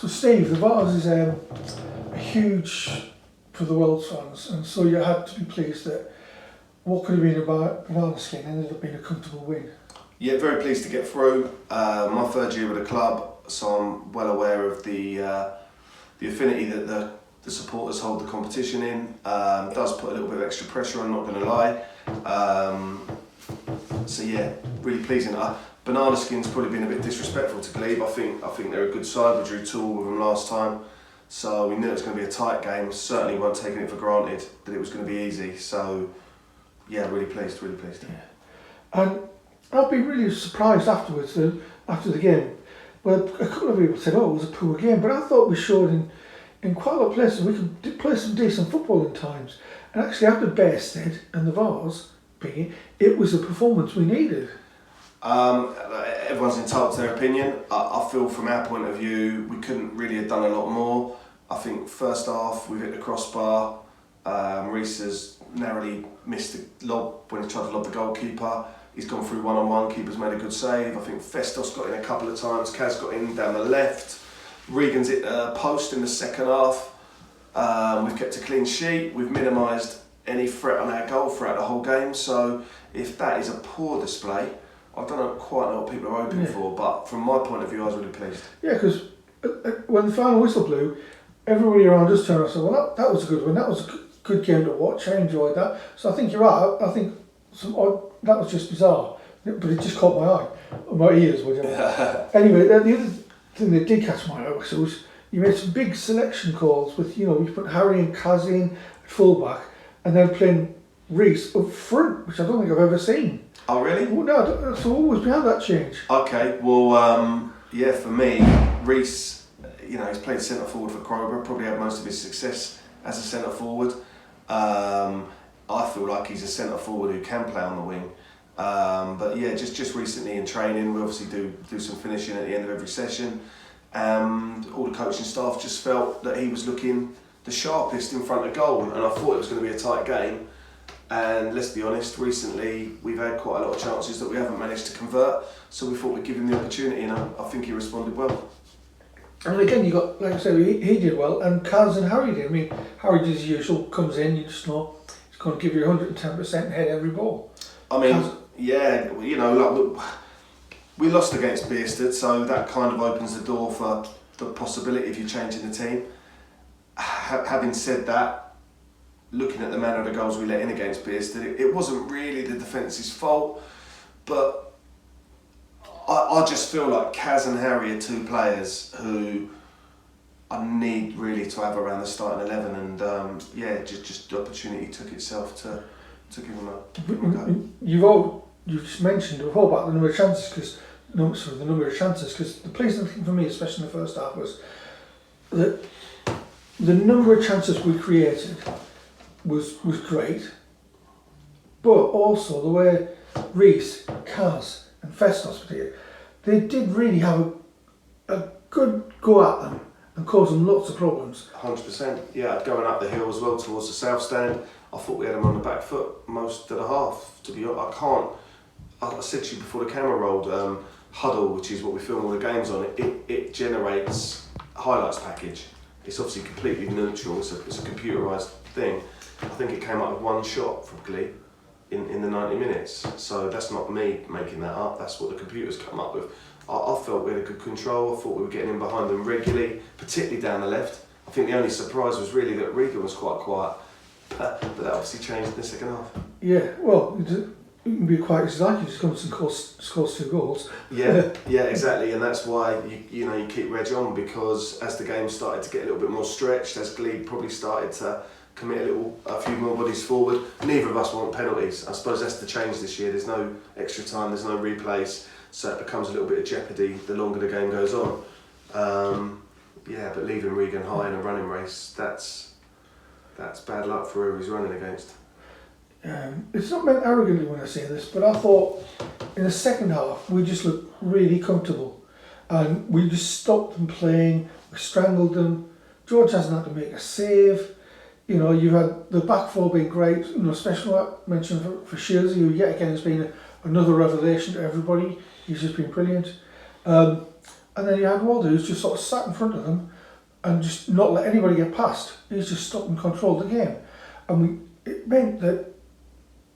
So Steve, the Vase is huge for the World's fans, and so you had to be pleased that what could have been a banana skin ended up being a comfortable win. Yeah, very pleased to get through. My third year with the club, so I'm well aware of the affinity that the supporters hold the competition in. Does put a little bit of extra pressure on, not going to lie. So yeah, really pleasing. Banana Skin's probably been a bit disrespectful to Glebe. I think they're a good side. We drew 2 with them last time, so we knew it was going to be a tight game. Certainly weren't taking it for granted that it was going to be easy. So yeah, really pleased. Yeah. And I'd be really surprised afterwards, after the game. Well, a couple of people said, "Oh, it was a poor game," but I thought we showed in quite a lot of places we could play some decent football in times. And actually, after Bearsted and the Vase being it was a performance we needed. Everyone's entitled to their opinion. I feel from our point of view, we couldn't really have done a lot more. I think first half we hit the crossbar. Reece has narrowly missed the lob when he tried to lob the goalkeeper. He's gone through one-on-one, keeper's made a good save. I think Festos got in a couple of times, Kaz got in down the left. Regan's hit a post in the second half. We've kept a clean sheet, we've minimised any threat on our goal throughout the whole game. So if that is a poor display, I don't quite know what people are hoping for, but from my point of view, I was really pleased. Yeah, because when the final whistle blew, everybody around us turned and said, well, that was a good one, that was a good game to watch, I enjoyed that. So I think you're right, I think that was just bizarre, but it just caught my eye, or my ears, whatever. Anyway, the other thing that did catch my eye was you made some big selection calls with, you put Harry and Kaz in at fullback, and then playing Reece up front, which I don't think I've ever seen. Oh really? Well, no, so what was behind that change? Okay, well, yeah, for me, Reece, he's played centre forward for Crowborough, probably had most of his success as a centre forward. I feel like he's a centre forward who can play on the wing. But yeah, just recently in training, we obviously do some finishing at the end of every session. All the coaching staff just felt that he was looking the sharpest in front of goal, and I thought it was going to be a tight game. And let's be honest, recently we've had quite a lot of chances that we haven't managed to convert, so we thought we'd give him the opportunity, and I think he responded well. And again, you got, like I said, he did well, and Kaz and Harry did. I mean, Harry did as usual, comes in, you just know he's going to give you 110% and head every ball. I mean, yeah, we lost against Bearsted, so that kind of opens the door for the possibility of you changing the team. Having said that, looking at the manner of the goals we let in against Bearsted, it wasn't really the defence's fault, but I just feel like Kaz and Harry are 2 players who I need really to have around the starting 11, and just the opportunity took itself to give them a go. You've just mentioned before about the number of chances, because the pleasing thing for me, especially in the first half, was that the number of chances we created was great, but also the way Reece, Kaz and Festos did, they did really have a good go at them and cause them lots of problems. 100%, yeah, going up the hill as well towards the south stand, I thought we had them on the back foot most of the half, to be honest. I said to you before the camera rolled, Huddle, which is what we film all the games on, it generates a highlights package. It's obviously completely neutral, it's a computerised thing. I think it came up with 1 shot from Glebe in the 90 minutes. So that's not me making that up, that's what the computer's come up with. I felt we had a good control, I thought we were getting in behind them regularly, particularly down the left. I think the only surprise was really that Regan was quite quiet, but that obviously changed in the second half. Yeah, well, you can be quite excited, you just comes and scores 2 goals. Yeah, exactly, and that's why you keep Reg on, because as the game started to get a little bit more stretched, as Glebe probably started to commit a few more bodies forward, neither of us want penalties. I suppose that's the change this year. There's no extra time, there's no replays, so it becomes a little bit of jeopardy the longer the game goes on. But leaving Regan high in a running race, that's bad luck for whoever he's running against. It's not meant arrogantly when I say this, but I thought in the second half we just looked really comfortable, and we just stopped them playing, we strangled them. George hasn't had to make a save. You've had the back four being great, especially I mentioned for Shieldsy, who yet again has been another revelation to everybody. He's just been brilliant. And then you had Waldo, who's just sort of sat in front of them and just not let anybody get past. He's just stopped and controlled the game. And it meant that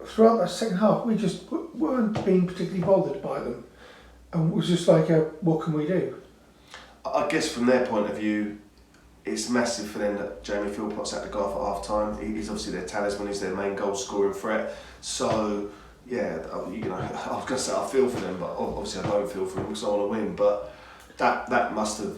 throughout that second half, we just weren't being particularly bothered by them. And it was just like, what can we do? I guess from their point of view, it's massive for them that Jamie Philpott's had to go off at half time. He's obviously their talisman, he's their main goal scoring threat. So, yeah, you know, I was going to say I feel for them, but obviously I don't feel for them because I want to win. But that must have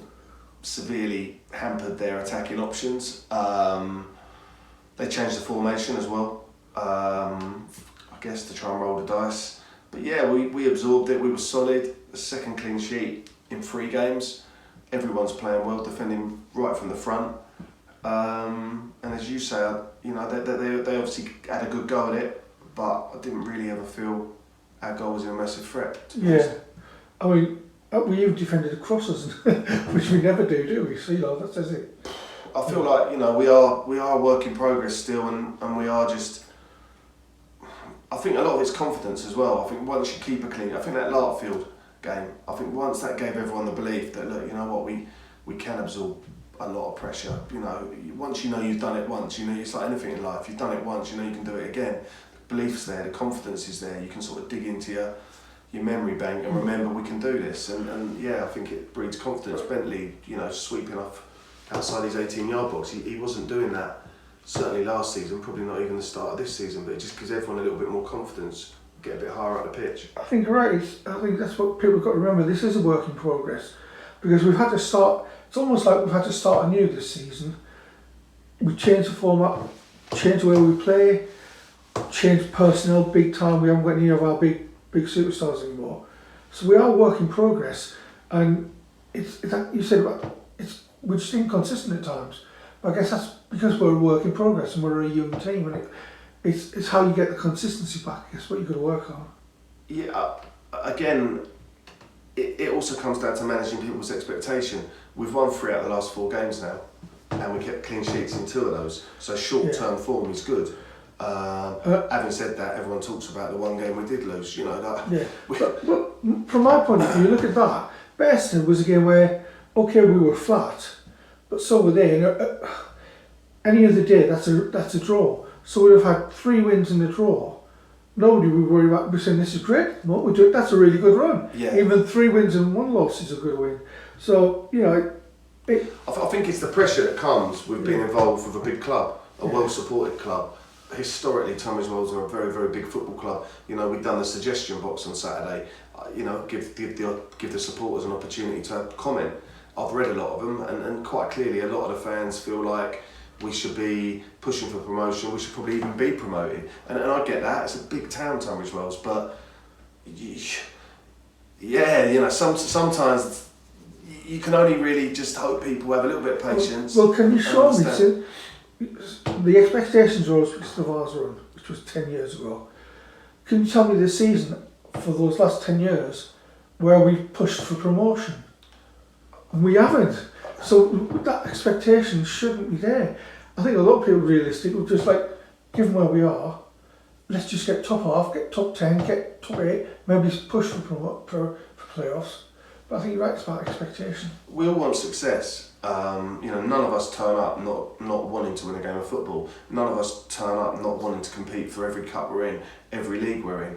severely hampered their attacking options. They changed the formation as well, I guess, to try and roll the dice. But yeah, we absorbed it, we were solid. The second clean sheet in 3 games. Everyone's playing well, defending right from the front. And as you say, you know, they obviously had a good go at it, but I didn't really ever feel our goal was a massive threat. Yeah, I mean, we even defended the crosses, which we never do we? So, you know, that says it. I feel like, you know, we are a work in progress still, and we are just. I think a lot of it's confidence as well. I think once you keep a clean, I think that Larkfield game, I think once that gave everyone the belief that, look, you know what, we can absorb a lot of pressure. You know, once you know you've done it once, you know, it's like anything in life. You've done it once, you know you can do it again. The belief's there, the confidence is there. You can sort of dig into your memory bank and remember we can do this. And yeah, I think it breeds confidence. Bentley, you know, sweeping off outside his 18-yard box, he wasn't doing that. Certainly last season, probably not even the start of this season, but it just gives everyone a little bit more confidence, get a bit higher up the pitch. I think you're right. I think that's what people have got to remember. This is a work in progress because we've had to start. It's almost like we've had to start anew this season. We changed the format, changed the way we play, changed personnel big time. We haven't got any of our big superstars anymore. So we are a work in progress, and it's like you said about we're just inconsistent at times. But I guess that's because we're a work in progress and we're a young team, and it's how you get the consistency back. It's what you've got to work on. Yeah, again, it also comes down to managing people's expectation. We've won 3 out of the last 4 games now, and we kept clean sheets in 2 of those. So short-term form is good. Having said that, everyone talks about the 1 game we did lose. You know that. Yeah. But from my point of view, look at that. Bearston was a game where, okay, we were flat, but so were they. And, any other day, that's a draw. So we'd have had 3 wins in the draw. Nobody would worry about. We're saying this is great. No, we do. That's a really good run. Yeah. Even 3 wins and 1 loss is a good win. So you know, I think it's the pressure that comes with being involved with a big club, a well-supported club. Historically, Tunbridge Wells are a very, very big football club. You know, we've done the suggestion box on Saturday. You know, give the supporters an opportunity to comment. I've read a lot of them, and quite clearly, a lot of the fans feel like we should be pushing for promotion. We should probably even be promoted, and I get that. It's a big town, Tunbridge Wells, but yeah, you know, sometimes you can only really just hope people have a little bit of patience. Well, can you show me? So, the expectations rose because of ours run, which was 10 years ago. Can you tell me this season, for those last 10 years, where we've pushed for promotion? And we haven't. So that expectation shouldn't be there. I think a lot of people realistic will just like, given where we are, let's just get top half, get top 10, get top 8, maybe push for playoffs. But I think you're right, it's about expectation. We all want success. You know, none of us turn up not wanting to win a game of football. None of us turn up not wanting to compete for every cup we're in, every league we're in.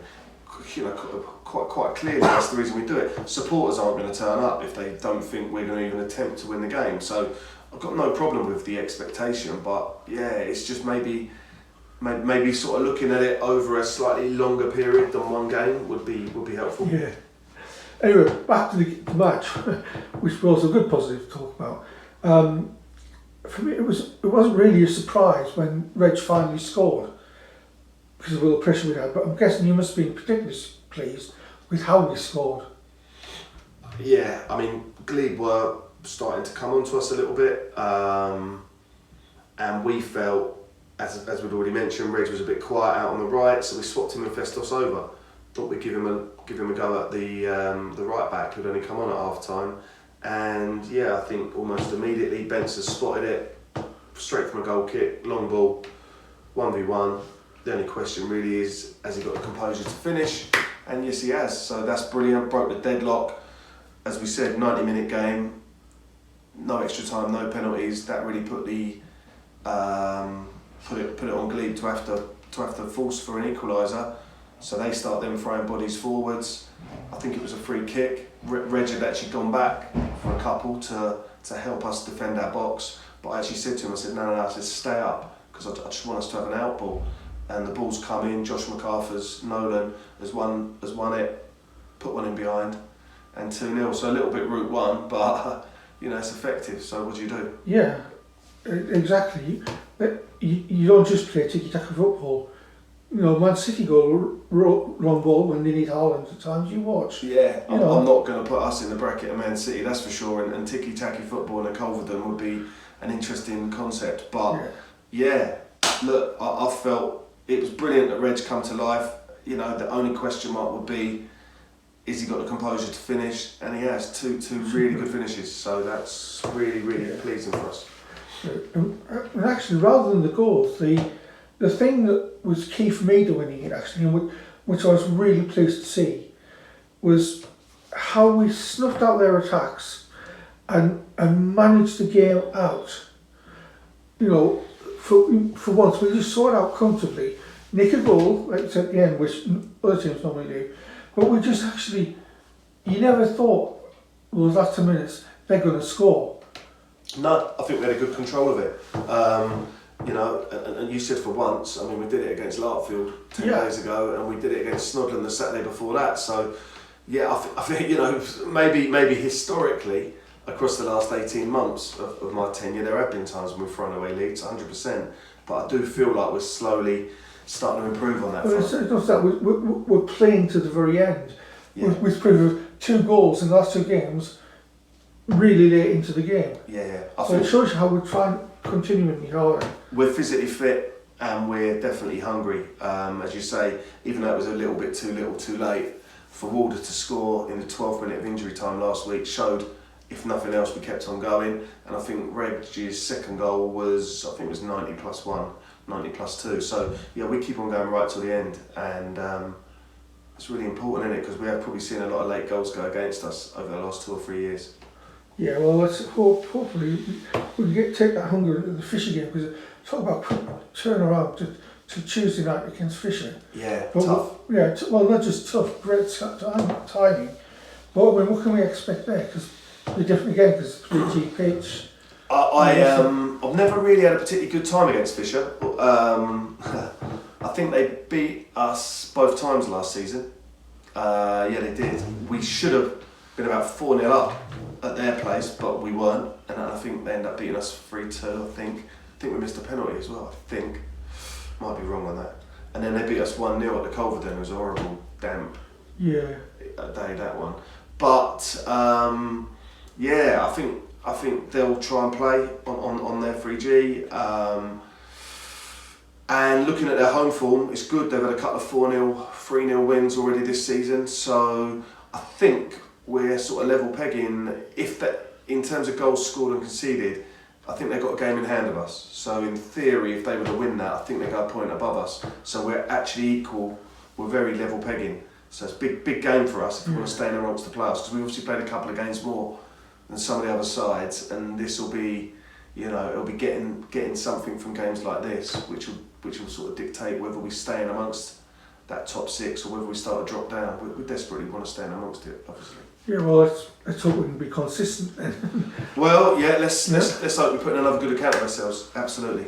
You know, quite clearly that's the reason we do it. Supporters aren't going to turn up if they don't think we're going to even attempt to win the game. So I've got no problem with the expectation, but yeah, it's just maybe sort of looking at it over a slightly longer period than 1 game would be helpful. Yeah. Anyway, back to the match, which was a good positive to talk about. For me, it wasn't really a surprise when Reg finally scored because of all the pressure we had. But I'm guessing you must have been particularly pleased with how we scored. Yeah, I mean, Glebe were starting to come onto us a little bit, and we felt, as we'd already mentioned, Reg was a bit quiet out on the right, so we swapped him and Festos over. Thought we'd give him a go at the right back who'd only come on at half time, and yeah, I think almost immediately Benson spotted it straight from a goal kick, long ball, 1v1. The only question really is, has he got the composure to finish? And yes, he has. So that's brilliant. Broke the deadlock. As we said, 90-minute game. no extra time, no penalties. That really put the put it on Glebe to have to force for an equaliser. So they start them throwing bodies forwards. I think it was a free kick. Reg had actually gone back for a couple to help us defend our box. But I actually said to him, I said, no, I said, stay up, because I just want us to have an out ball. And the ball's come in. Josh MacArthur's Nolan has won it, put one in behind, and 2-0. So a little bit route one, but it's effective. So what do you do? Yeah, exactly. You don't just play tiki-taka football. Man City go wrong ball when they need Haaland at times. You watch. Yeah, I'm not going to put us in the bracket of Man City, that's for sure. And tiki-taka football in Culverden would be an interesting concept. But yeah, look, I felt it was brilliant that Reg come to life. The only question mark would be, is he got the composure to finish? And he has two really good finishes. So that's really, really pleasing for us. And actually, rather than the goals, the thing that was key for me to winning it, actually, and which I was really pleased to see, was how we snuffed out their attacks and managed the game out. For once, we just saw it out comfortably. Nick a goal, like at the end, which other teams normally do, but we just actually, you never thought, well, that's 2 minutes, they're going to score. No, I think we had a good control of it. And you said for once, I mean, we did it against Larkfield 10 days ago, and we did it against Snodland the Saturday before that. So, yeah, I think maybe historically, across the last 18 months of my tenure, there have been times when we've thrown away leads, 100%. But I do feel like we're slowly starting to improve on that front. It's not that, we're playing to the very end. Yeah. We've proved 2 goals in the last 2 games really late into the game. Yeah. So it shows you how we're trying continually harder. We're physically fit and we're definitely hungry. As you say, even though it was a little bit too little too late, for Walder to score in the 12th minute of injury time last week showed, if nothing else, we kept on going. And I think Reg's second goal was 90 plus 1, 90 plus 2. So yeah, we keep on going right till the end, and it's really important, isn't it? Because we have probably seen a lot of late goals go against us over the last 2 or 3 years. Yeah, well, let's hopefully we can take that hunger into the Fisher game, because talk about turn around to Tuesday night against Fisher. Yeah, but tough. Not just tough, great timing. But I mean, what can we expect there? Because we're different again, because it's 3G pitch. I've never really had a particularly good time against Fisher. I think they beat us both times last season. Yeah, they did. We should have been about 4-0 up at their place, but we weren't, and I think they ended up beating us 3-2. I think we missed a penalty as well. I think, might be wrong on that. And then they beat us 1-0 at the Culverden. It was a horrible, damp day, that one. But yeah, I think they'll try and play on their 3G. And looking at their home form, it's good. They've had a couple of 4-0, 3-0 wins already this season. So I think we're sort of level pegging. In terms of goals scored and conceded, I think they've got a game in hand of us. So in theory, if they were to win that, I think they go a point above us. So we're actually equal. We're very level pegging. So it's a big game for us if we want to stay in amongst the playoffs, because we've obviously played a couple of games more than some of the other sides, and this will be, it'll be getting something from games like this, which will sort of dictate whether we stay in amongst that top 6 or whether we start to drop down. We desperately want to stay in amongst it, obviously. Yeah, well, let's hope we can be consistent then. Well, yeah, let's hope we put in another good account of ourselves. Absolutely.